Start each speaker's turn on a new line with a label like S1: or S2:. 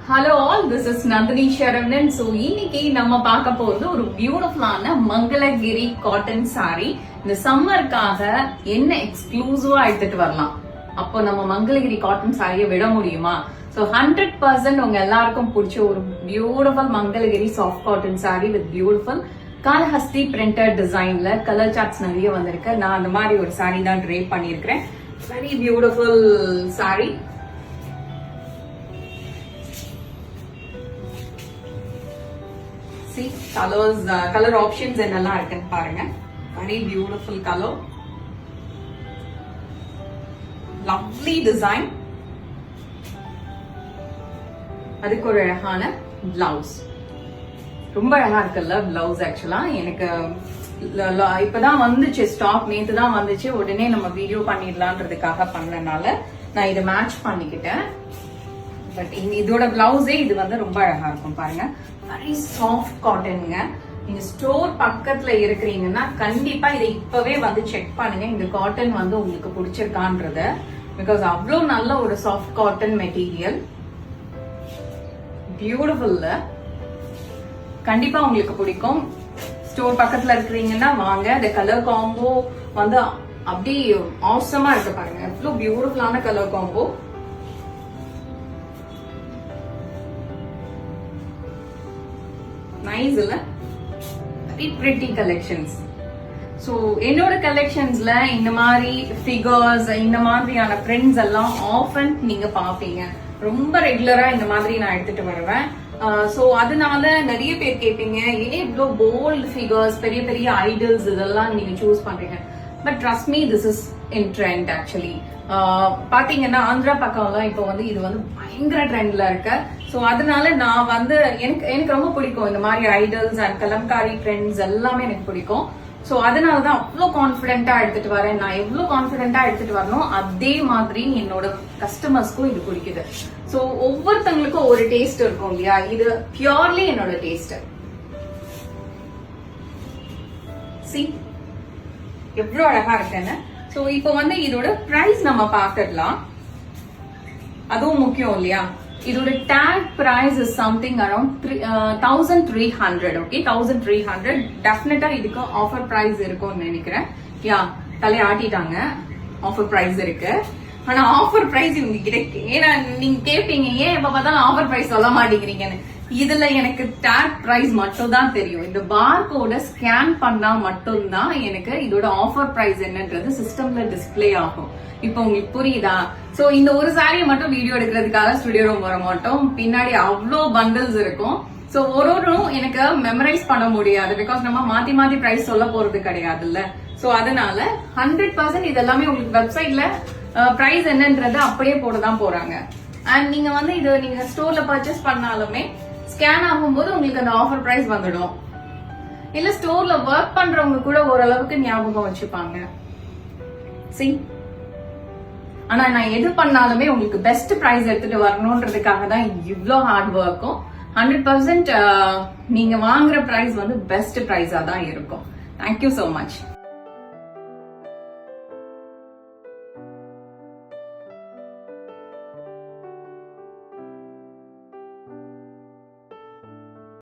S1: Hello all, this is Nandhini Saravanan. So இன்னைக்கு நம்ம பார்க்க போறது ஒரு பியூட்டிஃபுல்லான மங்களகிரி காட்டன் சாரி. இந்த சம்மருக்காக என்ன எக்ஸ்க்ளூசிவா எடுத்துட்டு வரலாம், அப்போ நம்ம மங்களகிரி காட்டன் சாரியை விட முடியுமா? ஸோ 100% உங்க எல்லாருக்கும் பிடிச்ச ஒரு beautiful Mangalagiri soft cotton sari with beautiful Kalahasti printed டிசைன்ல கலர் சார்ட்ஸ் நிறைய வந்திருக்கு. நான் அந்த மாதிரி ஒரு சாரி தான் ட்ரேப் பண்ணியிருக்கிறேன். Very beautiful sorry. See colors, color options என்னெல்லாம் இருக்குன்னு பாருங்க. Very beautiful color, lovely design. அதுக்கு ஒரு அழகான பிளவுஸ், ரொம்ப அழகா இருக்குல்ல பிளவுஸ். ஆக்சுவலா எனக்கு இப்பதான் வந்துச்சு ஸ்டாக், நேத்து தான் வந்துச்சு. உடனே நம்ம வீடியோ பண்ணிடலான்றதுக்காக பண்ணனால நான் இதை மேட்ச் பண்ணிக்கிட்டேன். பட் இதோட பிளவுஸே இது வந்து ரொம்ப அழகா இருக்கும் பாருங்க. வெரி சாஃப்ட் காட்டனுங்க. நீங்க ஸ்டோர் பக்கத்துல இருக்கிறீங்கன்னா கண்டிப்பா இதை இப்பவே வந்து செக் பண்ணுங்க, இந்த காட்டன் வந்து உங்களுக்கு பிடிச்சிருக்கான்றத. பிகாஸ் அவ்வளோ நல்ல ஒரு சாஃப்ட் காட்டன் மெட்டீரியல், பியூட்டிஃபுல்ல. கண்டிப்பா உங்களுக்கு பிடிக்கும். ஸ்டோர் பக்கத்துல இருக்கிறீங்கன்னா வாங்க. இந்த கலர் காம்போ வந்து அப்படி ஆசமா இருக்கு பாருங்க. எவ்வளவு பியூட்டிஃபுல்லான கலர் காம்போ. நைஸ் இல்ல? Very pretty collections. சோ என்னோட கலெக்ஷன்ஸ்ல இந்த மாதிரி ஃபிகர்ஸ், இந்த மாதிரியான பிரிண்ட்ஸ் எல்லாம் ஆஃபன் நீங்க பாப்பீங்க. ரொம்ப ரெகுலரா இந்த மாதிரி நான் எடுத்துட்டு வருவேன். சோ அதனால நிறைய பேர் கேட்பீங்க, ஏன் இவ்வளோ போல்ட் ஃபிகர்ஸ், பெரிய பெரிய ஐடல்ஸ் இதெல்லாம் நீங்க சூஸ் பண்றீங்க? But trust me, this is in trend. Actually பாத்தீங்கன்னா ஆந்திரா பக்கம்லாம் இப்போ வந்து இது வந்து பயங்கர ட்ரெண்ட்ல இருக்கு. ஸோ அதனால நான் வந்து எனக்கு ரொம்ப பிடிக்கும் இந்த மாதிரி ஐடல்ஸ் அண்ட் கலம்காரி ட்ரெண்ட்ஸ் எல்லாமே எனக்கு பிடிக்கும். ஸோ அதனாலதான் அவ்வளோ கான்பிடென்டா எடுத்துட்டு வரேன். நான் எவ்வளவு கான்பிடென்டா எடுத்துட்டு வரணும், அதே மாதிரி என்னோட கஸ்டமர்ஸ்க்கும் இது பிடிக்குது. ஸோ ஒவ்வொருத்தவங்களுக்கும் ஒரு டேஸ்ட் இருக்கும் இல்லையா? இது பியூர்லி என்னோட டேஸ்ட். சி எவ்வளவு அழகா இருக்குன்னு. சோ இப்போ வந்து இதோட பிரைஸ் நம்ம பாத்துடலாம், அதுவும் முக்கியம் இல்லையா? இதோட tag price is something around 1300. Okay, 1300. டெஃபினட்டா இதுக்கு ஆஃபர் பிரைஸ் இருக்கும்னு நினைக்கிறேன். யா, தலையை ஆட்டிட்டாங்க. ஆஃபர் பிரைஸ் இருக்கு. ஆனா ஆஃபர் பிரைஸ் இவங்க கிட்ட ஏன்னா நீங்க கேட்பீங்க, ஏன் எப்ப பார்த்தாலும் ஆஃபர் பிரைஸ் சொல்ல மாட்டேங்கிறீங்கன்னு. இதுல எனக்கு டேக் பிரைஸ் மட்டும் தான் தெரியும். இந்த பார் கோட ஸ்கேன் பண்ணா மட்டும்தான் எனக்கு இதோட ஆஃபர் பிரைஸ் என்னன்றது சிஸ்டம்ல டிஸ்பிளே ஆகும். இப்போ உங்களுக்கு புரியுதா? சோ இந்த ஒரு சாரியை மட்டும் வீடியோ எடுக்கிறதுக்காக ஸ்டுடியோ ரூம் வர மாட்டோம். பின்னாடி அவ்வளோ பண்டில்ஸ் இருக்கும். சோ ஒரு எனக்கு மெமரைஸ் பண்ண முடியாது. பிகாஸ் நம்ம மாத்தி மாத்தி பிரைஸ் சொல்ல போறது கிடையாதுல்ல. சோ அதனால 100% இது எல்லாமே உங்களுக்கு வெப்சைட்ல பிரைஸ் என்னன்றது அப்படியே போடதான் போறாங்க. அண்ட் நீங்க வந்து இது நீங்க ஸ்டோர்ல பர்ச்சேஸ் பண்ணாலுமே ஸ்கேன் ஆகும்போது உங்களுக்கு அந்த ஆஃபர் பிரைஸ் வந்துடும். இல்ல ஸ்டோர்ல ஒர்க் பண்றவங்க கூட ஓரளவுக்கு ஞாபகம் வச்சுப்பாங்க. சி, ஆனா நான் எது பண்ணாலுமே உங்களுக்கு பெஸ்ட் பிரைஸ் எடுத்துட்டு வரணும்ன்றதுக்காக தான் இவ்வளோ ஹார்ட் ஒர்க்கும். 100% நீங்க வாங்குற பிரைஸ் வந்து பெஸ்ட் பிரைஸா தான் இருக்கும். Thank you so much.